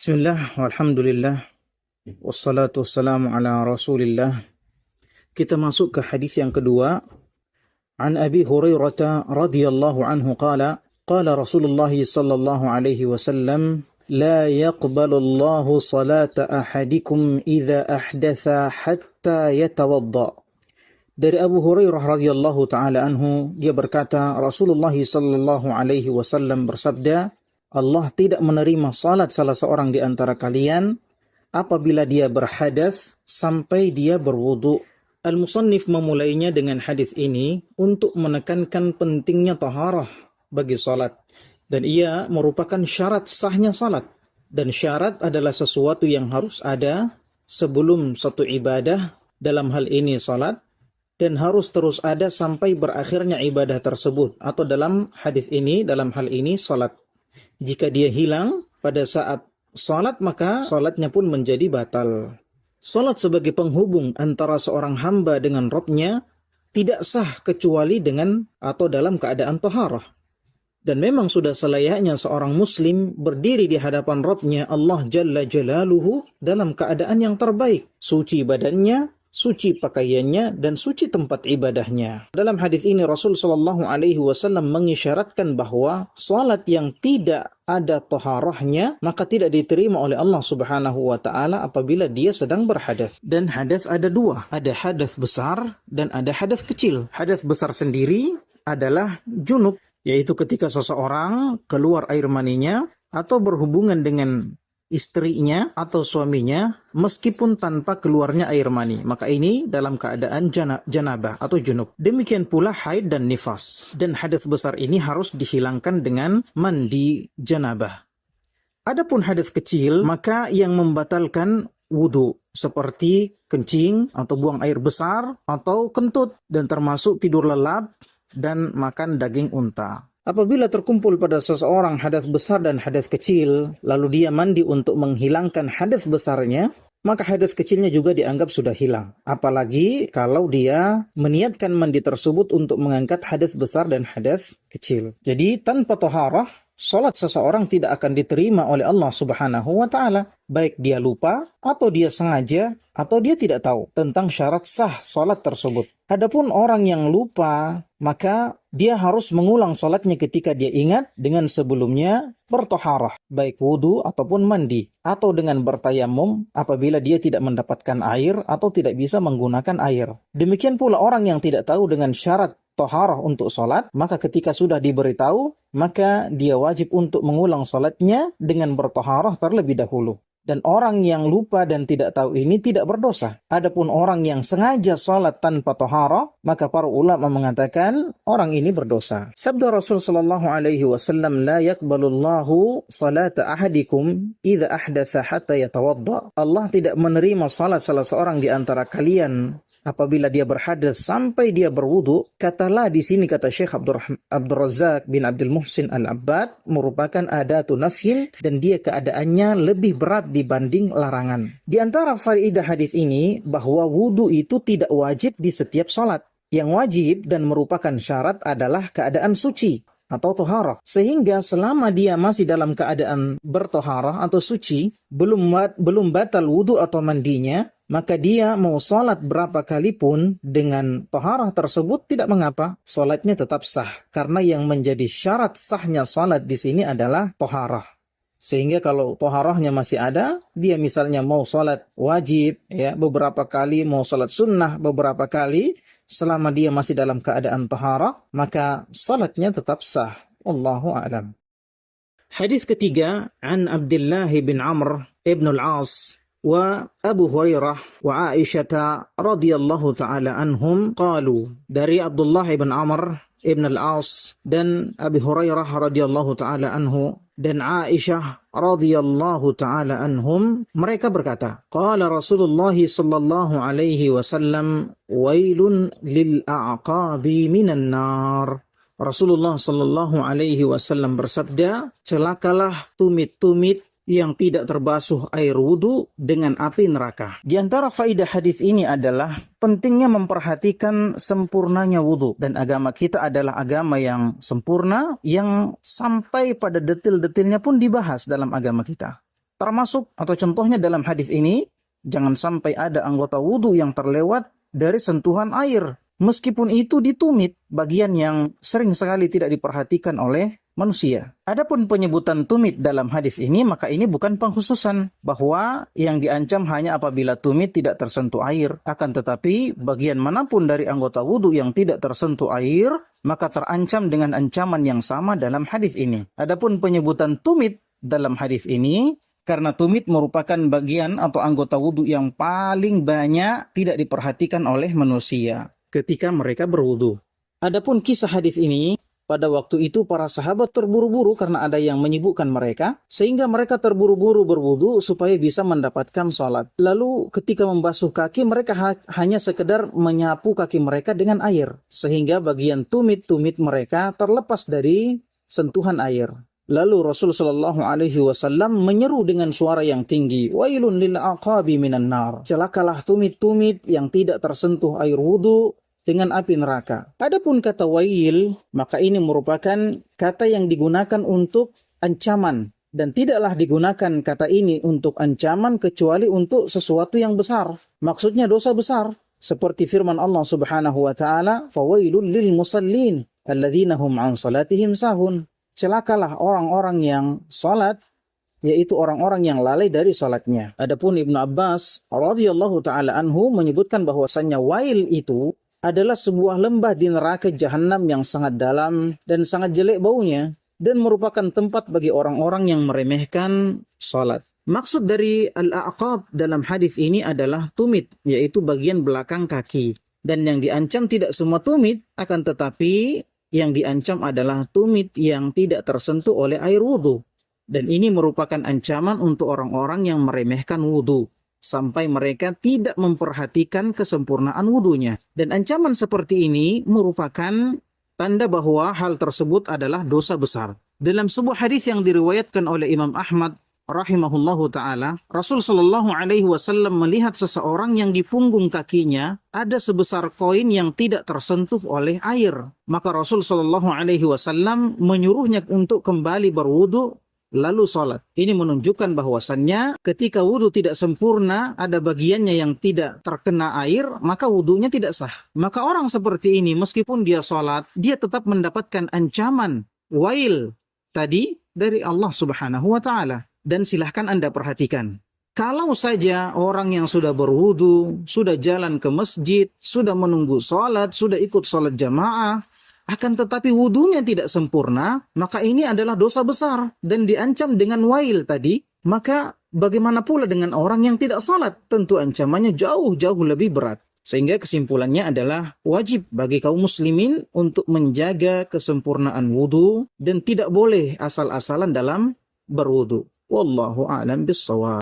Bismillah, walhamdulillah, wassalatu wassalamu ala rasulillah. Kita masuk ke hadis yang kedua. An Abi Hurairah radhiyallahu anhu qala, qala Rasulullah sallallahu alaihi wasallam, la yaqbalu Allahu salata ahadikum idza ahdatha hatta yatawadda. Dari Abu Hurairah radhiyallahu taala anhu, dia berkata, Rasulullah sallallahu alaihi wasallam bersabda, Allah tidak menerima salat salah seorang di antara kalian apabila dia berhadas sampai dia berwudu. Al-Musannif memulainya dengan hadis ini untuk menekankan pentingnya taharah bagi salat. Dan ia merupakan syarat sahnya salat. Dan syarat adalah sesuatu yang harus ada sebelum satu ibadah, dalam hal ini salat, dan harus terus ada sampai berakhirnya ibadah tersebut. Atau dalam hadis ini, dalam hal ini salat. Jika dia hilang pada saat salat, maka salatnya pun menjadi batal. Salat sebagai penghubung antara seorang hamba dengan Rabb-nya tidak sah kecuali dengan atau dalam keadaan taharah. Dan memang sudah selayaknya seorang muslim berdiri di hadapan Rabb-nya Allah Jalla Jalaluhu dalam keadaan yang terbaik. Suci badannya, suci pakaiannya, dan suci tempat ibadahnya. Dalam hadis ini Rasul sallallahu alaihi wasallam mengisyaratkan bahwa salat yang tidak ada taharahnya maka tidak diterima oleh Allah Subhanahu wa taala apabila dia sedang berhadas. Dan hadas ada dua, ada hadas besar dan ada hadas kecil. Hadas besar sendiri adalah junub, yaitu ketika seseorang keluar air maninya atau berhubungan dengan istrinya atau suaminya meskipun tanpa keluarnya air mani, maka ini dalam keadaan janabah atau junub. Demikian pula haid dan nifas. Dan hadas besar ini harus dihilangkan dengan mandi janabah. Adapun hadas kecil, maka yang membatalkan wudu seperti kencing atau buang air besar atau kentut, dan termasuk tidur lelap dan makan daging unta. Apabila terkumpul pada seseorang hadas besar dan hadas kecil, lalu dia mandi untuk menghilangkan hadas besarnya, maka hadas kecilnya juga dianggap sudah hilang. Apalagi kalau dia meniatkan mandi tersebut untuk mengangkat hadas besar dan hadas kecil. Jadi tanpa taharah, salat seseorang tidak akan diterima oleh Allah Subhanahu wa taala, baik dia lupa atau dia sengaja atau dia tidak tahu tentang syarat sah salat tersebut. Adapun orang yang lupa, maka dia harus mengulang salatnya ketika dia ingat dengan sebelumnya bertaharah, baik wudu ataupun mandi, atau dengan bertayamum apabila dia tidak mendapatkan air atau tidak bisa menggunakan air. Demikian pula orang yang tidak tahu dengan syarat taharah untuk salat, maka ketika sudah diberitahu, maka dia wajib untuk mengulang salatnya dengan bertaharah terlebih dahulu. Dan orang yang lupa dan tidak tahu ini tidak berdosa. Adapun orang yang sengaja salat tanpa taharah, maka para ulama mengatakan orang ini berdosa. Sabda Rasul sallallahu alaihi wasallam, la yaqbalullahu salata ahadikum idza ahdatha hatta yatawadda. Allah tidak menerima salat salah seorang di antara kalian apabila dia berhadas sampai dia berwudu. Katalah di sini, kata Syekh Abdul Razak bin Abdul Muhsin Al-Abbad, merupakan adatu nafyin dan dia keadaannya lebih berat dibanding larangan. Di antara faedah hadis ini bahwa wudu itu tidak wajib di setiap salat. Yang wajib dan merupakan syarat adalah keadaan suci atau taharah. Sehingga selama dia masih dalam keadaan bertaharah atau suci, belum batal wudu atau mandinya, maka dia mau salat berapa kali pun dengan taharah tersebut tidak mengapa, salatnya tetap sah. Karena yang menjadi syarat sahnya salat di sini adalah taharah. Sehingga kalau taharahnya masih ada, dia misalnya mau salat wajib ya beberapa kali, mau salat sunnah beberapa kali, selama dia masih dalam keadaan taharah, maka salatnya tetap sah. Wallahu a'lam. Hadis ketiga, an Abdullah bin Amr ibn al-As wa Abu Hurairah wa Aisyah radhiyallahu taala anhum qalu. Dari Abdullah bin Amr ibn al-As dan Abu Hurairah radhiyallahu taala anhu dan Aisyah radhiyallahu taala anhum, mereka berkata, qala Rasulullah sallallahu alaihi wasallam, wailun lil a'qabi minan nar. Rasulullah sallallahu alaihi wasallam bersabda, celakalah tumit-tumit yang tidak terbasuh air wudu dengan api neraka. Di antara faidah hadis ini adalah pentingnya memperhatikan sempurnanya wudu. Dan agama kita adalah agama yang sempurna, yang sampai pada detil-detilnya pun dibahas dalam agama kita. Termasuk atau contohnya dalam hadis ini, jangan sampai ada anggota wudu yang terlewat dari sentuhan air. Meskipun itu ditumit, bagian yang sering sekali tidak diperhatikan oleh manusia. Adapun penyebutan tumit dalam hadis ini, maka ini bukan pengkhususan bahwa yang diancam hanya apabila tumit tidak tersentuh air. Akan tetapi bagian manapun dari anggota wudu yang tidak tersentuh air, maka terancam dengan ancaman yang sama dalam hadis ini. Adapun penyebutan tumit dalam hadis ini, karena tumit merupakan bagian atau anggota wudu yang paling banyak tidak diperhatikan oleh manusia ketika mereka berwudu. Adapun kisah hadis ini, pada waktu itu para sahabat terburu-buru karena ada yang menyibukkan mereka, sehingga mereka terburu-buru berwudu supaya bisa mendapatkan salat. Lalu ketika membasuh kaki, mereka hanya sekedar menyapu kaki mereka dengan air, sehingga bagian tumit-tumit mereka terlepas dari sentuhan air. Lalu Rasul sallallahu alaihi wasallam menyeru dengan suara yang tinggi, "Wailun lil aqabi minan nar." Celakalah tumit-tumit yang tidak tersentuh air wudu dengan api neraka. Adapun kata wail, maka ini merupakan kata yang digunakan untuk ancaman, dan tidaklah digunakan kata ini untuk ancaman kecuali untuk sesuatu yang besar. Maksudnya dosa besar, seperti firman Allah Subhanahu wa taala, "Fawailul lil musallin alladzina hum an salatihim sahun." Celakalah orang-orang yang salat, yaitu orang-orang yang lalai dari salatnya. Adapun Ibnu Abbas radhiyallahu taala anhu menyebutkan bahwasannya wail itu adalah sebuah lembah di neraka jahanam yang sangat dalam dan sangat jelek baunya, dan merupakan tempat bagi orang-orang yang meremehkan salat. Maksud dari al-a'qab dalam hadis ini adalah tumit, yaitu bagian belakang kaki. Dan yang diancam tidak semua tumit, akan tetapi yang diancam adalah tumit yang tidak tersentuh oleh air wudu. Dan ini merupakan ancaman untuk orang-orang yang meremehkan wudu, sampai mereka tidak memperhatikan kesempurnaan wudunya. Dan ancaman seperti ini merupakan tanda bahwa hal tersebut adalah dosa besar. Dalam sebuah hadis yang diriwayatkan oleh Imam Ahmad rahimahullahu ta'ala, Rasul sallallahu alaihi wasallam melihat seseorang yang di punggung kakinya ada sebesar koin yang tidak tersentuh oleh air. Maka Rasul sallallahu alaihi wasallam menyuruhnya untuk kembali berwudu lalu sholat. Ini menunjukkan bahwasannya ketika wudu tidak sempurna, ada bagiannya yang tidak terkena air, maka wudunya tidak sah. Maka orang seperti ini, meskipun dia sholat, dia tetap mendapatkan ancaman wail tadi dari Allah Subhanahu wa ta'ala. Dan silahkan Anda perhatikan, kalau saja orang yang sudah berwudu, sudah jalan ke masjid, sudah menunggu sholat, sudah ikut sholat jamaah, akan tetapi wudunya tidak sempurna, maka ini adalah dosa besar dan diancam dengan wail tadi. Maka bagaimana pula dengan orang yang tidak sholat? Tentu ancamannya jauh-jauh lebih berat. Sehingga kesimpulannya adalah wajib bagi kaum muslimin untuk menjaga kesempurnaan wudu dan tidak boleh asal-asalan dalam berwudu. Wallahu a'lam bissawab.